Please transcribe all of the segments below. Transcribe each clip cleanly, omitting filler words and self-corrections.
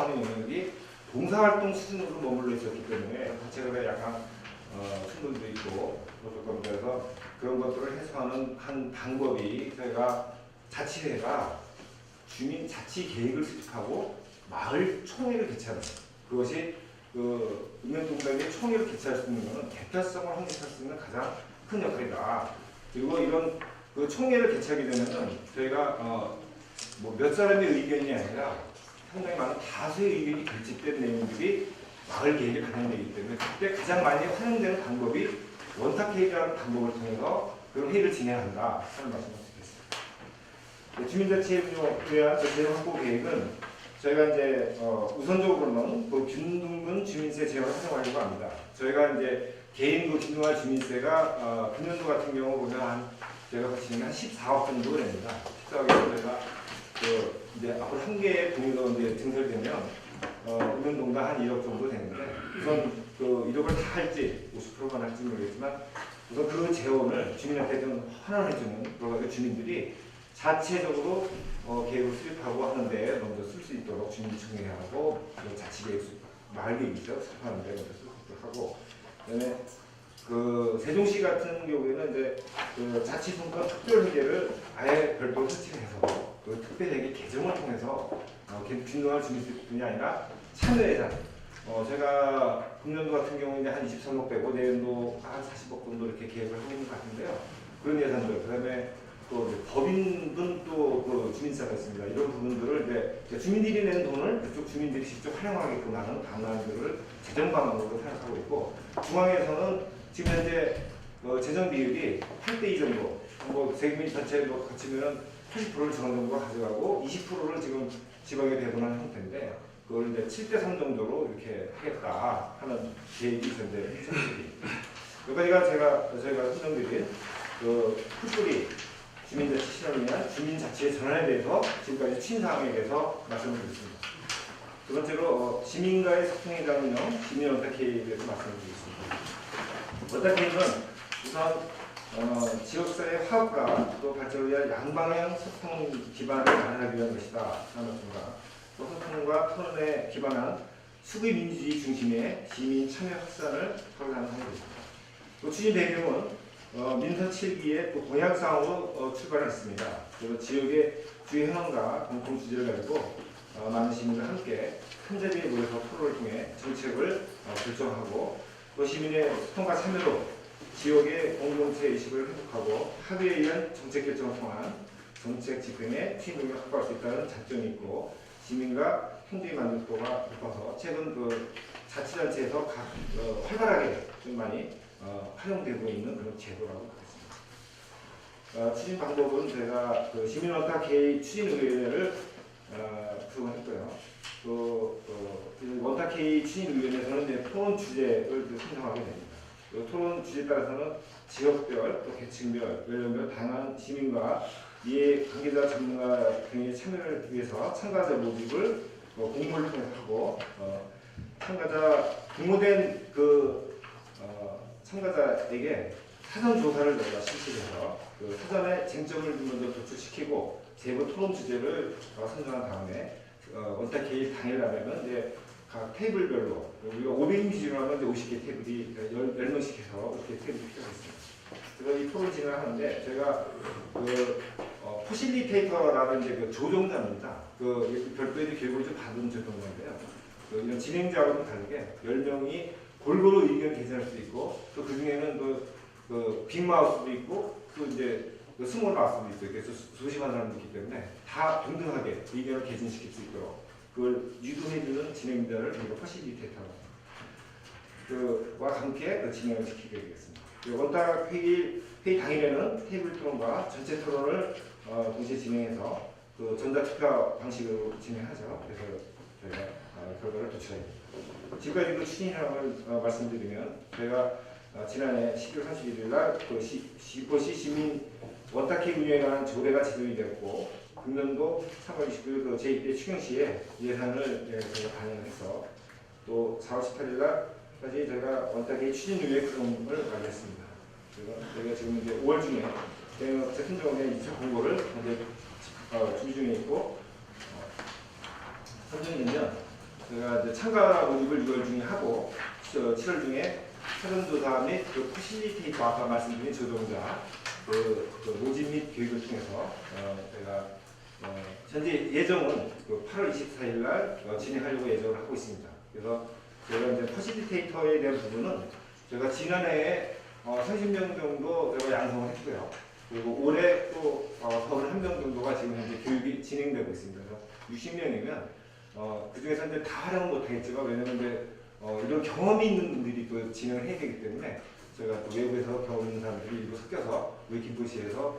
하는 영역이 봉사활동 수준으로 머물러 있었기 때문에 자체가 약간 충돌도 있고 그래서 그런 것들을 해소하는 한 방법이 저희가 자치회가 주민 자치 계획을 수립하고 마을 총회를 개최하는 그것이 그 읍면동작의 총회를 개최할 수 있는 것은 대표성을 확립할 수 있는 가장 큰 역할이다. 그리고 이런 그 총회를 개최하게 되면은 저희가 뭐 몇 사람의 의견이 아니라 상당히 많은 다수의 의견이 결집된 내용들이 마을 계획에 반영되기 때문에 그때 가장 많이 활용되는 방법이 원탁회의라는 방법을 통해서 그런 회의를 진행한다 하는 말씀을 드리겠습니다. 주민자치에 대한 재원 확보 계획은 저희가 이제 우선적으로는 그 균등분 주민세 재원을 활용하려고 합니다. 저희가 이제 개인 그 균등한 주민세가 금년도 같은 경우 보면 제가 보시면 한 14억 정도 됩니다. 14억에서 저희가 그 이제 앞으로 한 개의 동의가 이제 증설되면 읍면동당 한 1억 정도 되는데 우선 그 1억을 다 할지 50%만 할지 모르겠지만 우선 그 재원을 주민한테 좀 환원해주는 그런 주민들이 자체적으로 계획을 수립하고 하는데 먼저 쓸 수 있도록 주민청회하고 자치계획 마을계획이죠 수립하는데 먼저 쓰도록 하고 그다음에 그 세종시 같은 경우에는 이제 그 자치분권 특별회계를 아예 별도로 설치해서 그 특별회계 개정을 통해서 균등한 주민들뿐이 아니라 참여예산 제가 금년도 같은 경우에 한 23억 빼고 내년도 한 40억 정도 이렇게 계획을 하고 있는 것 같은데요. 그런 예산들 그다음에 또 법인분 또 그 주민세가 있습니다. 이런 부분들을 이제 주민들이 내는 돈을 그쪽 주민들이 직접 활용하게끔 하는 방안들을 재정 방안으로 생각하고 있고 중앙에서는 지금 현재 재정 비율이 8대2 정도, 뭐 세금 전체로 거치면 80%를 중앙 정부가 가져가고 20%를 지금 지방에 배분하는 형태인데 그걸 이제 7대3 정도로 이렇게 하겠다 하는 계획이 있는데 여기까지가 저희가 설명드린 그 풀뿌리 주민자치 실현을 위한 주민자치의 전환에 대해서 지금까지 추진 사항에 대해서 말씀을 드렸습니다. 두 번째로 시민과의 소통에 대한 운영, 시민 원탁회의에 대해서 말씀을 드리겠습니다. 원탁회의는 우선 지역사회 화합과 또 발전을 위한 양방향 소통 기반을 마련하기 위한 것이다 하는 것입니다. 또 소통과 토론에 기반한 수기 민주주의 중심의 시민 참여 확산을 설계하는 것입니다. 또 추진 배경은 민선 7기의 또 공약사항으로 출발했습니다. 그리고 지역의 주요 현황과 공통 주제를 가지고 많은 시민과 함께 큰 자리에 모여서 토론을 통해 정책을 결정하고 또 시민의 소통과 참여로 지역의 공동체 의식을 회복하고 합의에 의한 정책 결정을 통한 정책 집행에 팀을 확보할 수 있다는 장점이 있고 시민과 행정의 만족도가 높아서 최근 그 자치단체에서 활발하게 좀 많이 활용되고 있는 그런 제도라고 하겠습니다. 추진 방법은 제가 그 시민원탁회의 추진위원회를 구성했고요. 또 원탁회의 추진위원회에서는 이제 토론 주제를 선정하게 됩니다. 토론 주제에 따라서는 지역별, 또 계층별, 연령별 다양한 시민과 이해 관계자 전문가 등의 참여를 위해서 참가자 모집을 공모를 통해서 하고 참가자 공모된 그 참가자에게 사전 조사를 저희가 실시해서 그 사전에 쟁점을 먼저 도출시키고 세부 토론 주제를 선정한 다음에 원탁회의 당일날에는 이제 각 테이블별로 우리가 500인 기준으로 하면 이제 50개 테이블이 10명씩 해서 이렇게 테이블이 필요가 있습니다. 그래서 이 토론 진행을 하는데 제가 그 포실리테이터라는 이제 그 조종자입니다. 그 별도의 교육을 좀 받은 조종자인데요. 이런 진행자와는 다르게 10명이 골고루 의견 개진할 수 있고 또 그 중에는 그 빅마우스도 있고 또 이제 그 스몰 마우스도 있어요. 그래서 소심한 사람도 있기 때문에 다 동등하게 의견을 개진시킬 수 있도록 그걸 유도해주는 진행자를 저희가 퍼실리테이터와 함께 진행을 시키게 되겠습니다. 원탁 회의 당일에는 테이블 토론과 전체 토론을 동시에 진행해서 그 전자투표 방식으로 진행하죠. 그래서 저희가 결과를 도출합니다. 지금까지 그 추진이라고 말씀드리면 저희가 지난해 12월 31일 날 그 시포시 시민 원탁회의 운영에 관한 조례가 제정이 되었고 금년도 3월 29일 그 제2대 추경시에 예산을 저희가 반영해서 또 4월 18일 날까지 저희가 원탁회의 추진위원회 구성을 완료했습니다. 저희가 지금 이제 5월 중에 재선정원의 2차 공고를 현재 준비 중에 있고 선정이 되면 제가 이제 참가 모집을 6월 중에 하고 7월 중에 사전조사 및 그 퍼실리테이터 아까 말씀드린 조정자 그 모집 및 교육을 통해서 제가 현재 예정은 그 8월 24일 날 진행하려고 예정을 하고 있습니다. 그래서 제가 이제 퍼실리테이터에 대한 부분은 제가 지난해에 30명 정도 제가 양성을 했고요. 그리고 올해 또 31명 정도가 지금 현재 교육이 진행되고 있습니다. 그래서 60명이면 그 중에서 이제 다 활용은 못하겠지만 왜냐면 이제 이런 경험이 있는 분들이 또 진행을 해야 되기 때문에 저희가 또 외부에서 경험 있는 사람들이 일부 섞여서 우리 김포시에서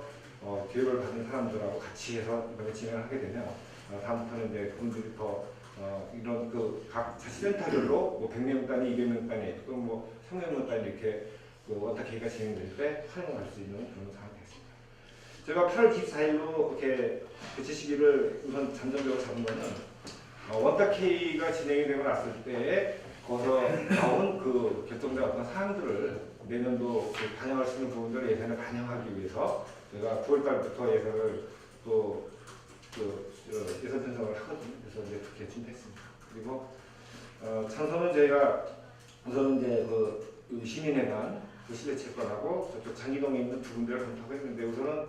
교육을 받은 사람들하고 같이 해서 이번에 진행을 하게 되면 다음부터는 이제 그분들이 더 이런 그 각 자치센터별로 뭐 100명 단위, 200명 단위, 또는 뭐 300명 단위 이렇게 그 원탁회의가 진행될 때 활용할 수 있는 그런 상황이 됐습니다. 제가 8월 24일로 이렇게 개최 시기를 우선 잠정적으로 잡은 거는 원탁회의가 진행이 되고 났을 때 거기서 나온 그 결정된 어떤 사항들을 내년도 반영할 수 있는 부분들을 예산에 반영하기 위해서 저희가 9월달부터 예산을 또 예산 편성을 하거든요. 그래서 이제 그렇게 준비했습니다. 그리고 찬성은 저희가 우선 이제 그 시민회관 그 실내체육관하고 저쪽 장기동에 있는 두 군데를 검토하고 했는데 우선은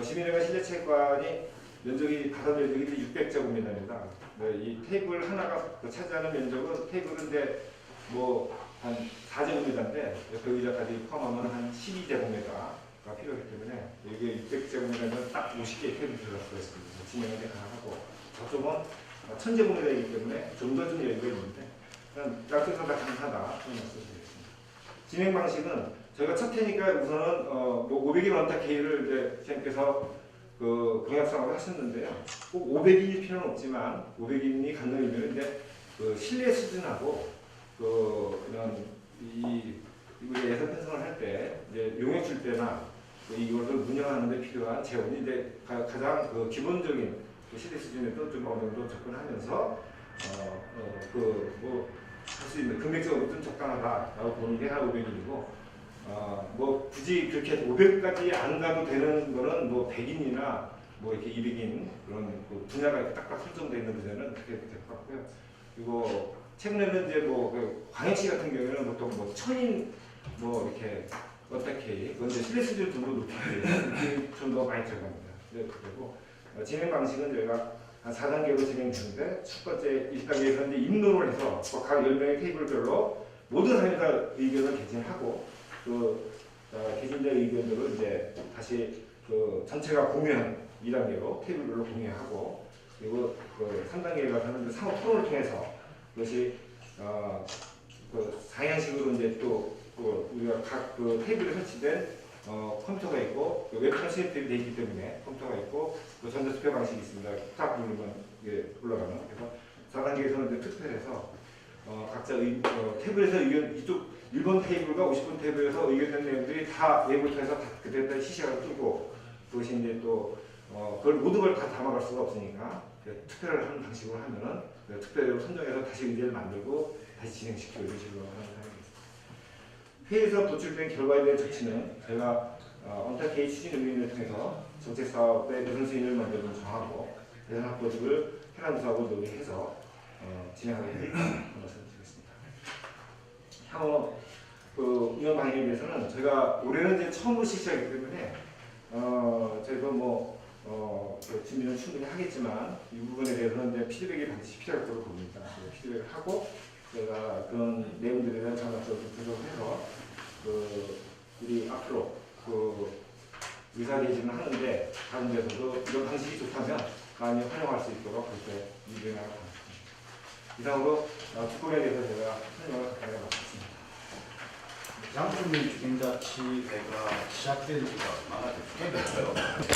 시민회관 실내체육관이 면적이 바다 면적이 600제곱미터입니다. 이 테이블 하나가 차지하는 면적은 테이블인데 뭐 한 4제곱미터인데 옆에 의자까지 포함하면 한 12제곱미터가 필요하기 때문에 이게 600제곱미터면 딱 50개의 테이블 들어갈 수가 있습니다. 진행이 가능하고 저쪽은 1000제곱미터이기 때문에 좀 더 좀 여유가 있는데 양쪽에서 다 가능하다 그런 말씀드리겠습니다. 진행 방식은 저희가 첫 해니까 우선은 뭐 500인 원탁회의를 이제 시장님께서 그 공약상으로 하셨는데요. 꼭 500인일 필요는 없지만 500인이 가능하면 이제 그 실내 수준하고 그 이런 우리 예산 편성을 할 때 이제 용역 줄 때나 이것을 운영하는 데 필요한 재원이 이제 가장 그 기본적인 그 실내 수준에도 좀 어느 정도 접근하면서 뭐 할 수 있는 금액적으로 좀 적당하다라고 보는 게 한 500인이고 뭐 굳이 그렇게 500까지 안 가도 되는 거는 뭐 100인이나 뭐 이렇게 200인 그런 그 분야가 이렇게 딱딱 설정되어 있는 분야는 그렇게 될 것 같고요. 그리고 최근에는 이제 뭐 광역시 같은 경우에는 보통 뭐 1000인 뭐 이렇게 어떻게 그건 이제 실내 수준 좀 더 높이게 좀 더 많이 들어갑니다. 그리고 진행 방식은 저희가 한 4단계로 진행되는데 첫 번째 1단계에서 이제 입론을 해서 각 10명의 테이블별로 모든 사람이 의견을 개진하고 그 개진자 의견들을 이제 다시 그 전체가 공유한 2단계로 테이블별로 공유하고 그리고 그 3단계에 가서는 상호 토론을 통해서 그것이 그 상향식으로 이제 또 우리가 각 그 테이블에 설치된 컴퓨터가 있고 웹처럼 시스템이 되어 있기 때문에 컴퓨터가 있고 또 전자투표 방식이 있습니다. 딱 누르면 이게 올라가는. 그래서 4단계에서는 이제 투표를 해서 각자 테이블에서 의견 이쪽 1번 테이블과 50번 테이블에서 의견된 내용들이 다 외부부터 해서 다 그대로 시시각을 뜨고 그것이 이제 또 그걸 모든 걸 다 담아갈 수가 없으니까 투표를 하는 방식으로 하면은 투표대로 선정해서 다시 의견을 만들고 다시 진행시키고 이런 식으로 하는 상황입니다. 회의에서 도출된 결과에 대한 조치는 저희가 언택회의 추진 의견을 통해서 정책사업의 우선순위를 먼저 좀 정하고 예산 확보집을 해란조사하고 논의해서 진행하겠다는 말씀드리겠습니다. 향후 그 운영 방향에 대해서는 저희가 올해는 이제 처음으로 실시하기 때문에 저희가 뭐 준비는 충분히 하겠지만 이 부분에 대해서는 이제 피드백이 반드시 필요할 거로 봅니다. 피드백을 하고 저희가 그런 내용들에 대한 전략적으로 분석을 해서 우리 앞으로 의사개진을 하는데 다른 데서도 이런 방식이 좋다면 많이 활용할 수 있도록 그렇게 유도해 나갈 것 같습니다. 이상으로 특권에 대해서 제가 설명을 간단히 마쳤습니다. 장충민 주민자치회가 시작된 지가 얼마나 됐어요?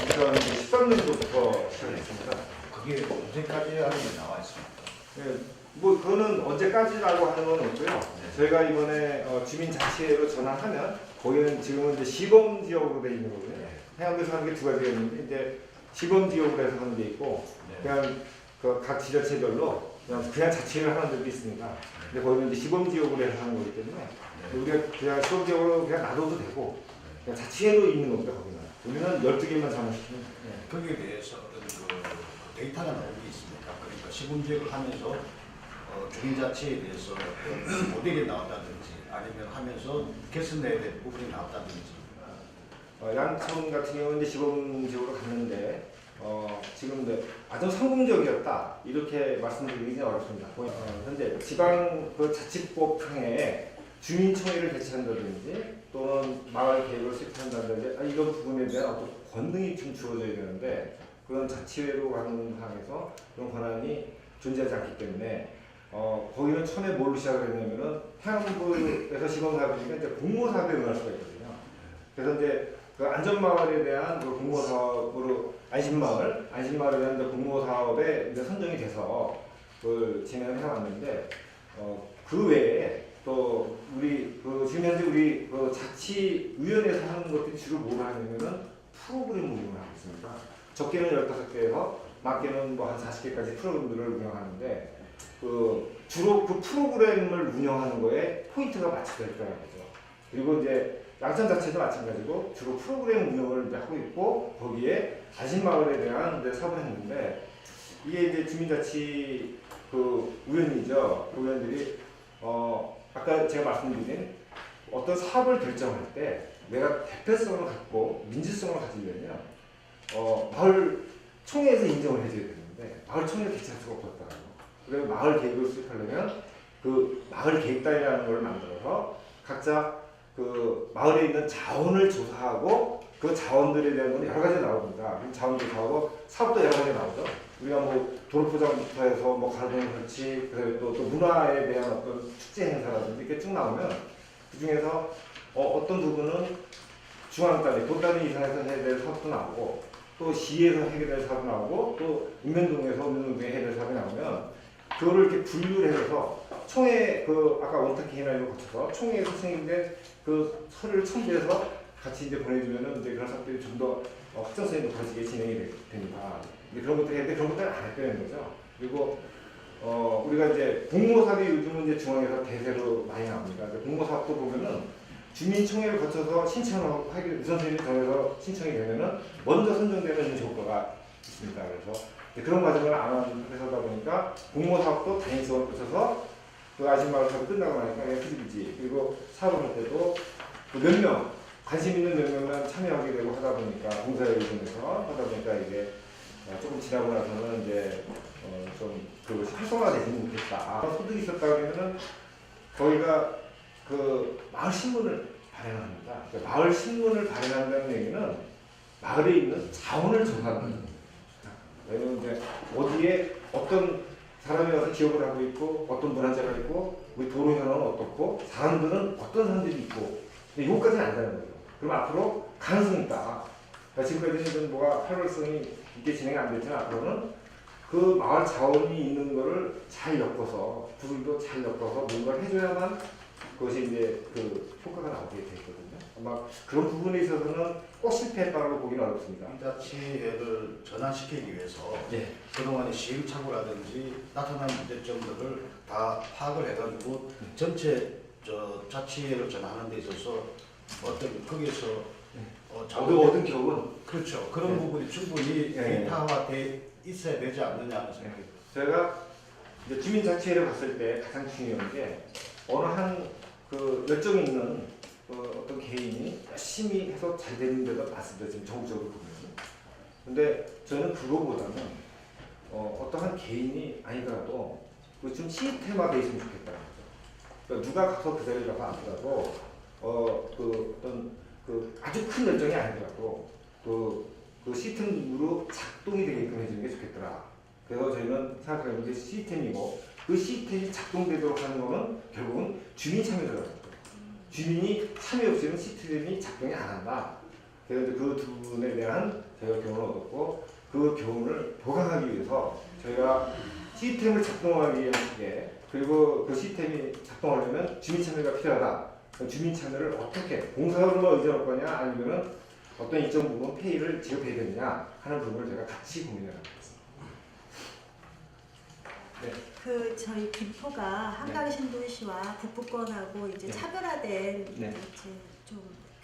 우선 13년도부터 시작했습니다. 그게 언제까지 하는 게 나와 있습니다. 네, 뭐 그거는 언제까지라고 하는 건 없고요. 네. 저희가 이번에 주민자치회로 전환하면 거기는 지금은 이제 시범 지역으로 되어 있는 거고요. 네. 해양에서 하는 게 두 가지가 있는데 이제 시범 지역으로 해서 하는 게 있고 네. 그냥 그 각 지자체별로 그냥 자치회를 하는 데도 있습니다. 근데 거기는 이제 시범 지역으로 해서 하는 거기 때문에 우리가 그냥 시범 지역으로 그냥 놔둬도 되고 그냥 자치회로 있는 겁니다. 거기는 우리는 12개만 전환시키면 돼요. 네. 거기에 대해서 어떤 그 데이터가 나온 게 있습니까? 그러니까 시군지역을 하면서 주민자치에 대해서 어떤 모델이 나왔다든지 아니면 하면서 개선해야 될 부분이 나왔다든지. 양천 같은 경우는 이제 시범지역으로 갔는데 지금 이제 아주 성공적이었다 이렇게 말씀드리기는 어렵습니다. 현재 지방 그 자치법 상에 주민총회를 개최한다든지 또는 마을 계획을 수립한다든지 이런 부분에 대한 어떤 권능이 좀 주어져야 되는데 그런 자치회로 가는 상황에서 그런 권한이 존재하지 않기 때문에 거기는 처음에 뭘로 시작을 했냐면은 행안부에서 시범사업이니까 이제 공모사업에 응할 수가 있거든요. 그래서 이제 그 안전마을에 대한 그 공모사업으로 안심마을에 대한 이제 공모사업에 이제 선정이 돼서 그걸 진행을 해왔는데 그 외에 또 우리 지금 현재 우리 자치위원회에서 하는 것들이 주로 뭘 하냐면은 프로그램 운영을 하고 있습니다. 적게는 15개에서 많게는 뭐 한 40개까지 프로그램들을 운영하는데 주로 그 프로그램을 운영하는 거에 포인트가 맞춰져 있다는 거죠. 그리고 이제 양천 자체도 마찬가지고 주로 프로그램 운영을 이제 하고 있고 거기에 안심마을에 대한 이제 사업을 했는데 이게 이제 주민자치 위원이죠. 그 위원들이 아까 제가 말씀드린 어떤 사업을 결정할 때 내가 대표성을 갖고 민주성을 가지려면 마을 총회에서 인정을 해줘야 되는데 마을 총회를 개최할 수가 없었다고. 그래서 마을 계획을 수립하려면 그 마을 계획단이라는 걸 만들어서 각자 그 마을에 있는 자원을 조사하고 그 자원들에 대한 건 여러 가지 나옵니다. 그럼 자원 조사하고 사업도 여러 가지 나오죠. 우리가 뭐 도로포장부터 해서 뭐 가로등 설치, 그다음에 또 문화에 대한 어떤 축제 행사라든지 이렇게 쭉 나오면 그 중에서 어떤 부분은 중앙 단위, 도 단위 이상에서 해야 될 사업도 나오고 또 시에서 해결될 사업이 나오고 또 읍면동에 해야 될 사업이 나오면 그거를 이렇게 분류를 해서 총회 아까 원탁 개인화를 거쳐서 총회에서 승인된 그 서류를 첨부해서 같이 이제 보내주면은 이제 그런 사업들이 좀 더 확정성이 높아지게 진행이 됩니다. 근데 그런 것들 했는데 그런 것들은 안 했다는 거죠. 그리고 우리가 이제 공모사업이 요즘은 이제 중앙에서 대세로 많이 나옵니다. 공모사업도 보면은 주민총회를 거쳐서 신청을 하기 우선순위를 정해서 신청이 되면은 먼저 선정되는 조건가 있습니다. 그래서 그런 과정을 안 하는 회사다 보니까 공모사업도 단위적으로 거쳐서 그 아줌마를 사업 끝나고 나니까 그냥 흐지부지. 그리고 사업을 할 때도 몇 명, 관심 있는 몇 명만 참여하게 되고 하다 보니까 공사에 의존해서 하다 보니까 이게 조금 지나고 나서는 이제 좀 그것이 활성화되지는 못했다. 소득이 있었다 그러면은 저희가 그 마을 신문을 발행합니다. 그러니까 마을 신문을 발행한다는 얘기는 마을에 있는 자원을 조사하는 겁니다. 왜냐면 이제 어디에 어떤 사람이 와서 기업을 하고 있고 어떤 문화재가 있고 우리 도로 현황은 어떻고 사람들은 어떤 사람들이 있고 이것까지는 안다는 거죠. 그럼 앞으로 가능성이 있다. 그러니까 지금까지는 좀 뭐가 활발성이 있게 진행이 안 됐지만 앞으로는 그 마을 자원이 있는 거를 잘 엮어서 부분도 잘 엮어서 뭔가를 해줘야만 그것이 이제 그 효과가 나오게 되거든요. 아마 그런 부분에 있어서는 꼭 실패했다고 보기는 어렵습니다. 주민자치를 전환시키기 위해서 네. 그동안의 시행착오라든지 나타난 문제점들을 다 파악을 해가지고 전체 자치회를 전환하는 데 있어서 어떤 거기에서 얻은 기업은 그렇죠. 그런 부분이 충분히 데이터화돼 있어야 되지 않느냐 하는 생각이 저희가 이제 주민자치회를 갔을 때 가장 중요한 게 어느 한 그 열정이 있는 어떤 개인이 열심히 해서 잘 되는 데가 맞습니다. 지금 전국적으로 보면. 근데 저는 그거보다는 어떠한 개인이 아니더라도 좀 시스템화되어 있으면 좋겠다는 거죠. 그러니까 누가 가서 그 자리에 가서 앉더라도 어떤 아주 큰 열정이 아니더라도 그 시스템으로 작동이 되게끔 해주는 게 좋겠더라. 그래서 저희는 생각하는 게 시스템이고 그 시스템이 작동되도록 하는 거는 결국은 주민 참여가 들어가요. 주민이 참여 없이는 시스템이 작동이 안 한다. 그래서 그 두 분에 대한 저희가 교훈을 얻었고 그 교훈을 보강하기 위해서 저희가 시스템을 작동하기 위해 그리고 그 시스템이 작동하려면 주민 참여가 필요하다. 주민 참여를 어떻게 공사로만 의존할 거냐 아니면은 어떤 일정 부분 페이를 지급해야 되느냐 하는 부분을 제가 같이 고민해 나가겠습니다. 네. 저희 김포가 한강 신도시와 북부권하고 이제 네. 차별화된 네. 이제 좀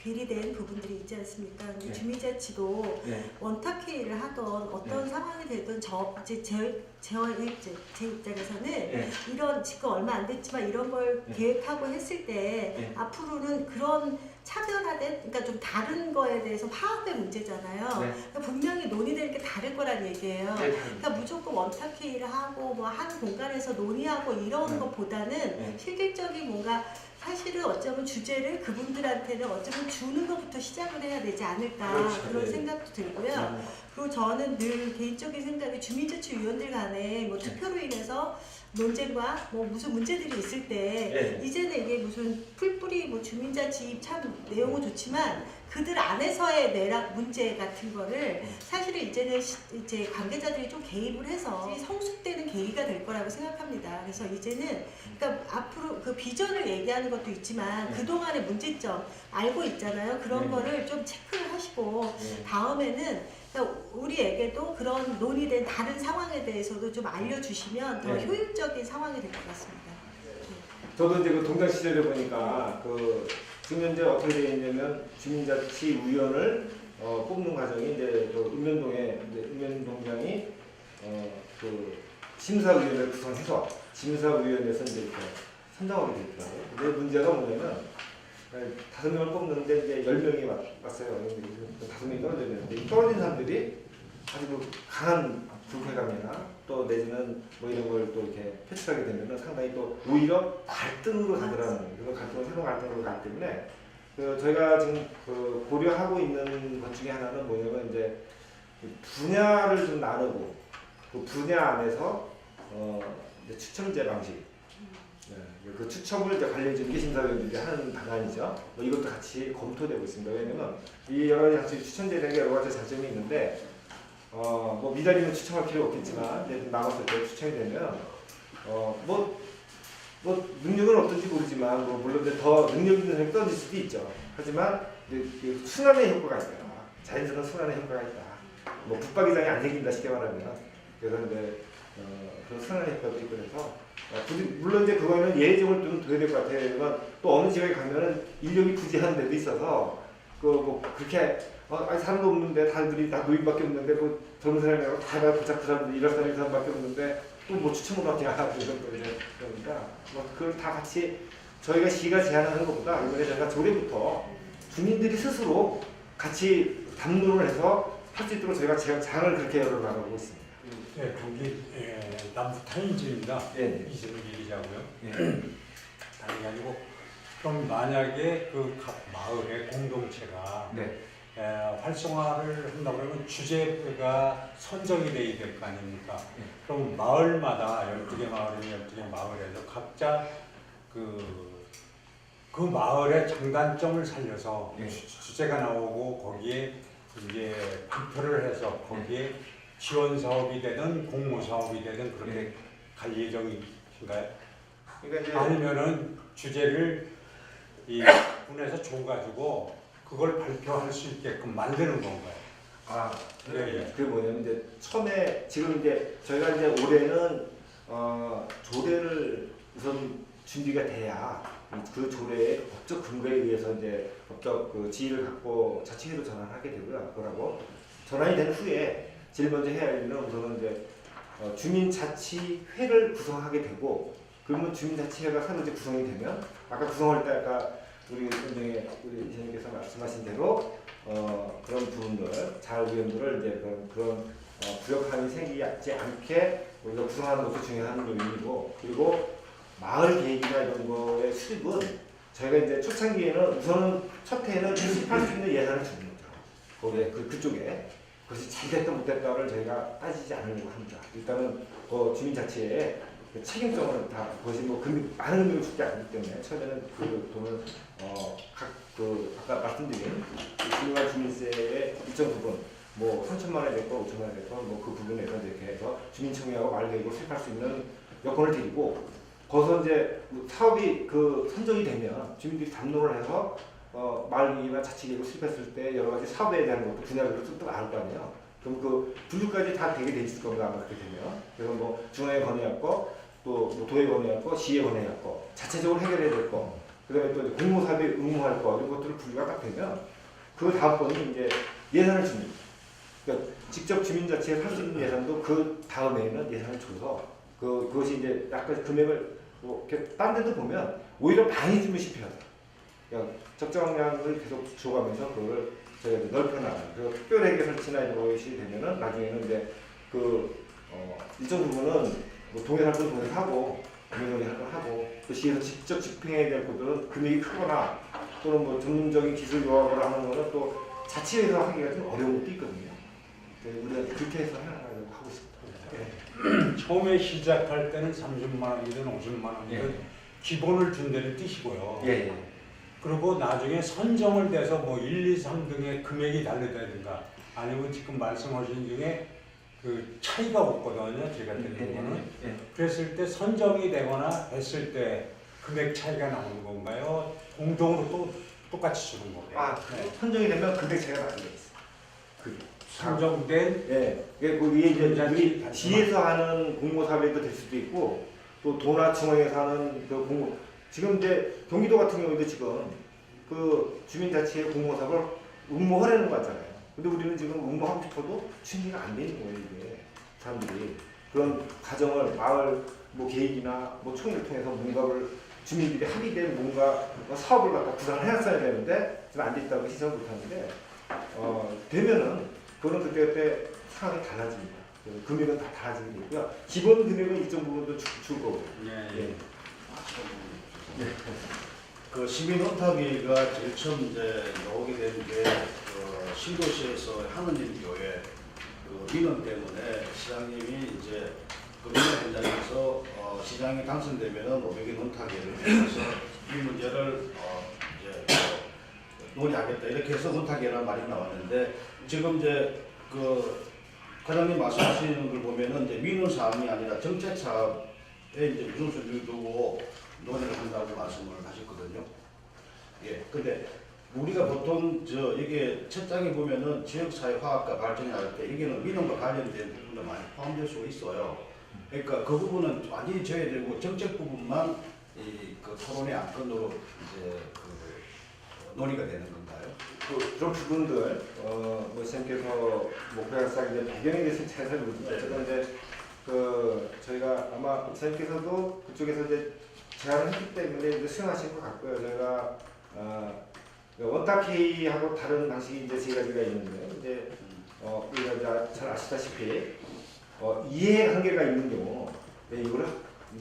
괴리된 부분들이 있지 않습니까? 근데 네. 주민자치도 네. 원탁회의를 하던 어떤 네. 상황이 되든 제 입장에서는 네. 이런 지금 얼마 안 됐지만 이런 걸 네. 계획하고 했을 때 네. 앞으로는 그런 차별화된, 그러니까 좀 다른 거에 대해서 파악된 문제잖아요. 네. 그러니까 분명히 논의될 게 다를 거란 얘기예요. 네. 그러니까 무조건 원탁회의를 하고 뭐 한 공간에서 논의하고 이런 네. 것보다는 네. 실질적인 뭔가 사실은 어쩌면 주제를 그분들한테는 어쩌면 주는 것부터 시작을 해야 되지 않을까 그렇죠. 그런 네. 생각도 들고요. 그리고 저는 늘 개인적인 생각에 주민자치위원들 간에 뭐 투표로 인해서 논쟁과 뭐 무슨 문제들이 있을 때 네. 이제는 이게 무슨 풀뿌리 뭐 주민자치 참 내용은 좋지만 그들 안에서의 내락 문제 같은 거를 사실은 이제는 이제 관계자들이 좀 개입을 해서 성숙되는 계기가 될 거라고 생각합니다. 그래서 이제는 그러니까 앞으로 그 비전을 얘기하는 것도 있지만 그동안의 문제점 알고 있잖아요. 그런 네. 거를 좀 체크를 하시고 네. 다음에는 그러니까 우리에게도 그런 논의된 다른 상황에 대해서도 좀 알려주시면 더 네. 효율적인 상황이 될 것 같습니다. 저도 이제 그 동장 시절에 보니까 그 지금 현재 어떻게 되어 있냐면 주민자치위원을 뽑는 과정이 이제 그 읍면동에 이제 읍면동장이 그 심사위원회를 구성해서 심사위원회에서 이제 이렇게 선정하게 돼 있더라고요. 근데 문제가 뭐냐면 5명을 뽑는데 이제 10명이 왔어요. 근데 5명이 떨어졌는데 이 떨어진 사람들이 아주 그 강한 불쾌감이나 또 내지는 뭐 이런 걸 또 이렇게 표출하게 되면은 상당히 또 오히려 갈등으로 가더라는 그런 갈등을 새로운 갈등으로 가기 때문에 그 저희가 지금 그 고려하고 있는 것 중에 하나는 뭐냐면 이제 분야를 좀 나누고 그 분야 안에서 이제 추첨제 방식 네, 그 추첨을 이제 관리해주는 심사위원들이 하는 방안이죠. 뭐 이것도 같이 검토되고 있습니다. 왜냐면 이 여러 가지 장점이 추천제라는 게 여러 가지 장점이 있는데 뭐 미달이면 추첨할 필요 없겠지만 이제 남았을 때 추첨이 되면 뭐 능력은 어떤지 모르지만 뭐 물론 이제 더 능력 있는 사람이 떨어질 수도 있죠. 하지만 이제 그 순환의 효과가 있다. 자연스러운 순환의 효과가 있다. 뭐 붙박이장이 안 생긴다 쉽게 말하면 그래서 이제 그런 순환의 효과도 있고 그래서 물론 이제 그거는 예정을 좀 둬야 될 것 같아요. 또 어느 지역에 가면은 인력이 부재한 데도 있어서 그 뭐 그렇게 아니 사람도 없는데 다들이 다 노인밖에 없는데 뭐 젊은 사람이라고 다 부착 사람들 일할 사람밖에 없는데 또 뭐 추첨을 하냐 이런 거 그러니까 뭐 그걸 다 같이 저희가 시가 제안하는 것보다 이번에 저희가 조례부터 주민들이 스스로 같이 담론을 해서 할 수 있도록 저희가 장을 그렇게 열어나가고 있습니다. 네, 거기 남부 타임즈입니다. 네. 이승기 기자고요. 네. 다름이 아니고 그럼 만약에 그 각 마을의 공동체가 네. 활성화를 한다고 그러면 주제가 선정이 돼야 될 거 아닙니까? 네. 그럼 마을마다 12개 마을이면 12개 마을에서 각자 그 마을의 장단점을 살려서 네. 주제가 나오고 거기에 이제 발표를 해서 거기에 지원 사업이 되든 공모 사업이 되든 그렇게 네. 갈 예정이신가요? 그러니까 이제 아니면은 주제를 이 군에서 줘가지고 그걸 발표할 수 있게끔 만드는 건가요? 예. 그게 뭐냐면 이제 처음에 지금 이제 저희가 이제 올해는 조례를 우선 준비가 돼야 그 조례의 법적 근거에 의해서 이제 법적 그 지위를 갖고 자치회로 전환하게 되고요. 그러고 전환이 된 후에 제일 먼저 해야 할 일은 우선은 이제 주민자치회를 구성하게 되고 그러면 주민자치회가 새로 이제 구성이 되면 아까 구성할 때 아까 우리 이사님께서 말씀하신 대로 그런 부분들 자의원들을 이제 그런 부역함이 생기지 않게 우리가 구성하는 것도 중요한 요인이고 그리고 마을 계획이나 이런 거의 수립은 저희가 이제 초창기에는 우선은 첫 해에는 수립할 수 있는 예산을 주는 거죠. 거기에 그쪽에 그것이 잘 됐다 못됐다를 저희가 따지지 않으려고 합니다. 일단은 주민자치에 그 책임성을 다 그것이 뭐 많은 금액을 주지 않기 때문에 처음에는 그 돈을 아까 말씀드린 중요한 주민세의 일정 부분 뭐 3천만 원이 됐고 5천만 원이 됐고 뭐 그 부분에서 이렇게 해서 주민청약하고 말계획을 수립할 수 있는 여건을 드리고 거기서 이제 사업이 그 선정이 되면 주민들이 담론을 해서 마을계획이나 자치계획을 수립했을 때 여러 가지 사업에 대한 것도 분야별로 또 알 거 아니에요. 그럼 그 분류까지 다 되게 돼 있을 겁니다. 아마 그렇게 되면. 그래서 뭐 중앙에 건의할 거, 또 뭐 도에 건의할 거, 시에 건의할 거, 자체적으로 해결해야 될 거, 그다음에 또 공모사업에 의무할 거 이런 것들을 분류가 딱 되면 그 다음번에 이제 예산을 줍니다. 그러니까 직접 주민자치에 할 수 있는 예산도 그 다음에는 예산을 줘서 그것이 이제 약간 금액을 뭐 이렇게 딴 데도 보면 오히려 많이 주면 실패하다. 그냥 적정량을 계속 줘가면서 그걸 저희가 이제 넓혀나가는 그리고 특별하게 설치나 이런 것이 되면은 나중에는 이제 일정 부분은 뭐 동해할 건 동해서 하고 금액을 하고 또 시에서 직접 집행해야 될 것들은 금액이 크거나 또는 뭐 전문적인 기술 요합을 하는 거는 또 자치에서 하기가 좀 어려운 것도 있거든요. 우리가 그렇게 해서 하려고 하고 있습니다. 처음에 시작할 때는 30만 원이든 50만 원이든 기본을 준다는 뜻이고요. 예. 그리고 나중에 선정을 돼서 뭐 1, 2, 3등의 금액이 다르다든가 아니면 지금 말씀하신 중에 그 차이가 없거든요. 제가 듣는 거는. 그랬을 때 선정이 되거나 했을 때 금액 차이가 나오는 건가요? 공동으로 또 똑같이 주는 건가요? 선정이 되면 금액 차이가 나게 돼 있어요. 그게. 선정된 그 위에 이제 우리 지에서 하는 공모사업도 될 수도 있고 또 도나 중앙에서 하는 그 공모 지금 이제 경기도 같은 경우에도 지금 그 주민자치의 공모사업을 응모하려는 거 같잖아요. 근데 우리는 지금 응모하고 싶어도 준비가 안 되는 거예요, 이게. 사람들이. 그런 과정을 마을 뭐 계획이나 뭐 총회를 통해서 뭔가를 주민들이 합의된 뭔가 사업을 갖다 구상을 해놨어야 되는데 지금 안 됐다고 시작을 못 하는데 되면은 그거는 그때 상황이 달라집니다. 금액은 다 달라지게 되고요. 기본 금액은 일정 부분도 줄 거고요. 그 시민 원탁위가 제일 처음 이제 나오게 된 게 신도시에서 하느님 교회 그 민원 때문에 시장님이 이제 그 민원 현장에서 시장이 당선되면은 500인 원탁위를 해서 이 문제를 이제 논의하겠다 이렇게 해서 원탁위라는 말이 나왔는데 지금 이제 그 과장님 말씀하시는 걸 보면은 이제 민원 사항이 아니라 정책 사업에 이제 우선순위를 두고 논의를 한다고 말씀을 하셨거든요. 예. 근데 우리가 보통 이게 첫 장에 보면은 지역사회 화합과 발전을 할 때 이게는 민원과 관련된 부분도 많이 포함될 수가 있어요. 그러니까 그 부분은 완전히 제외되고 정책 부분만 그 토론의 안건으로 이제 그 논의가 되는 건가요? 그런 부분들 뭐 선생님께서 목표학상 이제 배경에 대해서 잘 모르겠는데 어쨌든 이제 그 저희가 아마 선생님께서도 그쪽에서 이제 제안을 했기 때문에 이제 수용하신 것 같고요. 저희가 원탁회의하고 다른 방식이 이제 세 가지가 있는데 이제 우리가 이제 잘 아시다시피 이해관계가 있는 경우 이거를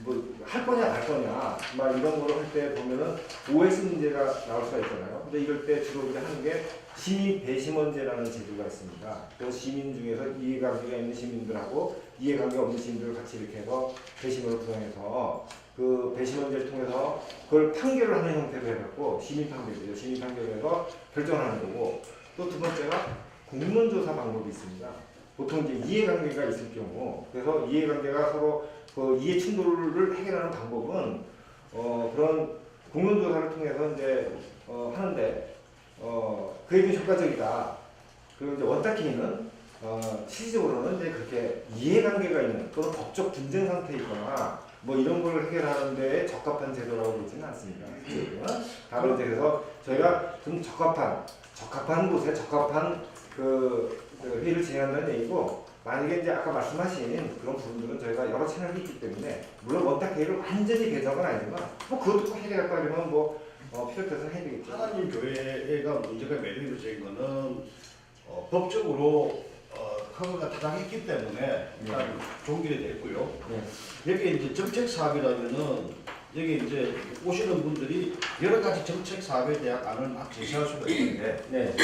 뭐 할 거냐 말 거냐 막 이런 거를 할 때 보면은 OS 문제가 나올 수가 있잖아요. 근데 이럴 때 주로 우리가 하는 게 시민 배심원제라는 제도가 있습니다. 그래서 시민 중에서 이해관계가 있는 시민들하고 이해관계 없는 시민들을 같이 이렇게 해서 배심원을 구성해서 그 배심원제를 통해서 그걸 판결을 하는 형태로 해갖고 시민 판결이죠. 시민 판결을 해서 결정하는 거고 또 두 번째가 공론조사 방법이 있습니다. 보통 이제 이해관계가 있을 경우 그래서 이해관계가 서로 그 이해 충돌을 해결하는 방법은 그런 공론조사를 통해서 이제 하는데 그게 좀 효과적이다. 그리고 이제 원탁회의는 실질적으로는 이제 그렇게 이해관계가 있는 또는 법적 분쟁 상태에 있거나 뭐 이런 걸 해결하는 데 적합한 제도라고 보지는 않습니다. 다른 이제 그래서 저희가 좀 적합한 곳에 적합한 그 회의를 진행한다는 얘기고 만약에 이제 아까 말씀하신 그런 부분들은 저희가 여러 채널이 있기 때문에 물론 원탁회의를 완전히 개정은 아니지만 뭐 그것도 꼭 해결할까 그러면 뭐 필요해서 해야 되겠죠. 하나님 교회가 문제가 매듭된 거는 법적으로 허가가 타당했기 때문에 일단 종결이 됐고요. 여기 이제 정책 사업이라면은 여기 이제 오시는 분들이 여러 가지 정책 사업에 대한 안을 막 제시할 수가 있는데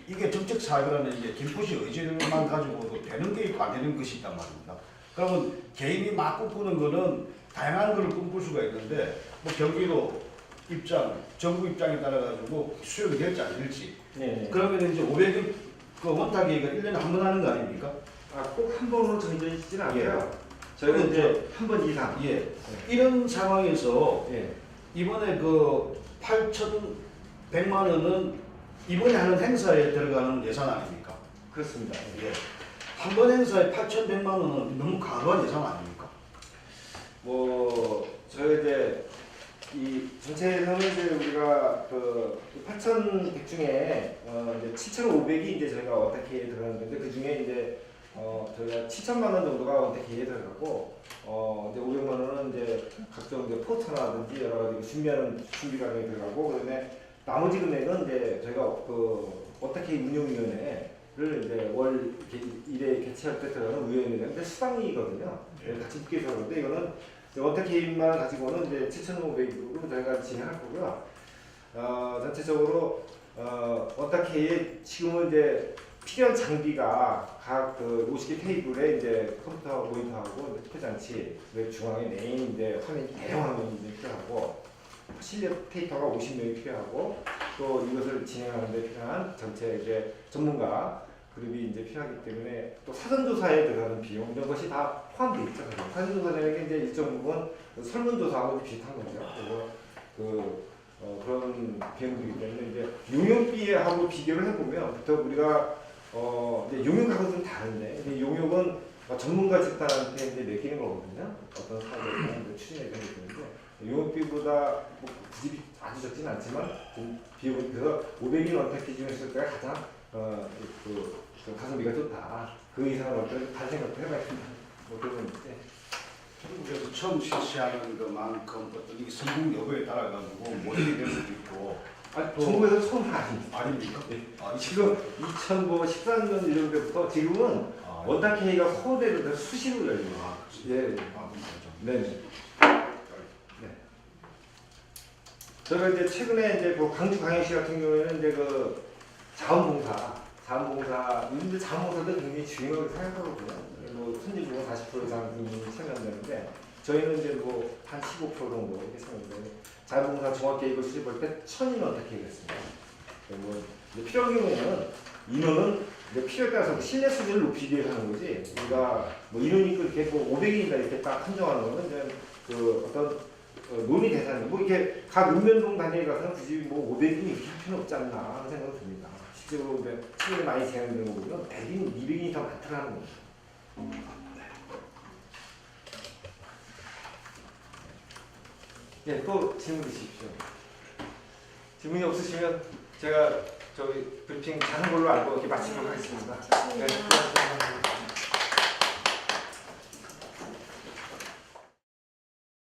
이게 정책 사업이라는 게 김포시 의지를만 가지고도 되는 게 있고 안 되는 것이 있단 말입니다. 그러면 개인이 막 꿈꾸는 거는 다양한 걸 꿈꿀 수가 있는데 뭐 경기도 입장, 정부 입장에 따라 가지고 수용이 될지 안 될지. 그러면 이제 500일 그 원탁회의가 1년에 한 번 하는 거 아닙니까? 꼭 한 번으로 정해져 있지는 않고요. 저희가 이제 한 번 이상. 이런 상황에서 이번에 그 8,100만 원은 이번에 하는 행사에 들어가는 예산 아닙니까? 그렇습니다. 한 번 행사에 8,100만 원은 너무 과도한 예산 아닙니까? 저희 이제 이 전체에서는 이제 우리가 그 8,100 중에 이제 7,500이 이제 저희가 원택회에 들어가는 건데 그 중에 이제 저희가 7천만 원 정도가 원택회에 들어가고 이제 500만 원은 이제 각종 이제 포터라든지 여러 가지 준비하는 준비 과정에 들어가고 그다음에 나머지 금액은 이제 저희가 그 원택회 운영위원회를 이제 월 1회 개최할 때 들어가는 위원회인데 수당이거든요. 같이 묶여서 그런데 이거는 원택회만 가지고는 이제 7,500으로 저희가 진행할 거고요. 전체적으로 원택회에 지금은 이제 필요한 장비가 각 그 50개 테이블에 이제 컴퓨터 모니터하고 투표 장치, 그 중앙에 메인 이제 화면 대형 화면이 이제 필요하고 실력 테이터가 50명이 필요하고 또 이것을 진행하는 데 필요한 전체 이제 전문가 그룹이 이제 필요하기 때문에 또 사전조사에 들어가는 비용 이런 것이 다 포함되어 있죠. 사전조사라는 게 이제 일정 부분 설문조사하고 비슷한 거죠. 그리고 그런 비용들이기 때문에 이제 용역비하고 비교를 해보면 부터 우리가 이제 용역하고 좀 다른데 이제 용역은 전문가 집단한테 이제 맡기는 거거든요. 어떤 사업을 추진해야 되기 때문에 용역비보다 뭐 굳이 아주 적지는 않지만 좀 비용이 그래서 500인 원택 중에서 때가 가장 그 가성비가 좋다. 그 이상은 어떤 다른 생각도 해봐야 된다. 뭐 그런 건데. 한국에서 처음 실시하는 것만큼 어떤 이 성공 여부에 따라 가지고 모델이 될 수도 있고. 정부에서 처음은 아닙니다. 아닙니까? 지금 2013년 이런 때부터 지금은 원탁회의가 서울대로 수시로 열립니다. 예. 네. 저희가 이제 최근에 이제 그 광주 광역시 같은 경우에는 이제 그 자원봉사, 요즘들 자원봉사도 굉장히 중요하게 생각하거든요. 뭐 선진국은 40% 이상 국민이 참여한다는데 저희는 이제 뭐 한 15% 정도 이렇게 참여하는데 자원봉사 종합계획을 수립할 때 1,000인 원탁회의가 있습니다. 뭐 이제 필요한 경우에는 인원은 이제 필요에 따라서 신뢰 수준을 높이기 위해서 하는 거지. 우리가 뭐 인원이 이렇게 뭐 500인이다 이렇게 딱 한정하는 거는 이제 그 어떤 논의 대상이 뭐 이렇게 각 읍면동 단위에 가서는 굳이 뭐 500인이 이렇게 할 필요는 없지 않나 하는 생각이 듭니다. 실제로 이제 최근에 많이 제한되는 거 보면 100인, 200인이 더 많더라는 겁니다. 예, 또 질문 주십시오. 질문이 없으시면 제가 저희 브리핑 잘한 걸로 알고 이렇게 마치도록 하겠습니다. 네, 수고하셨습니다.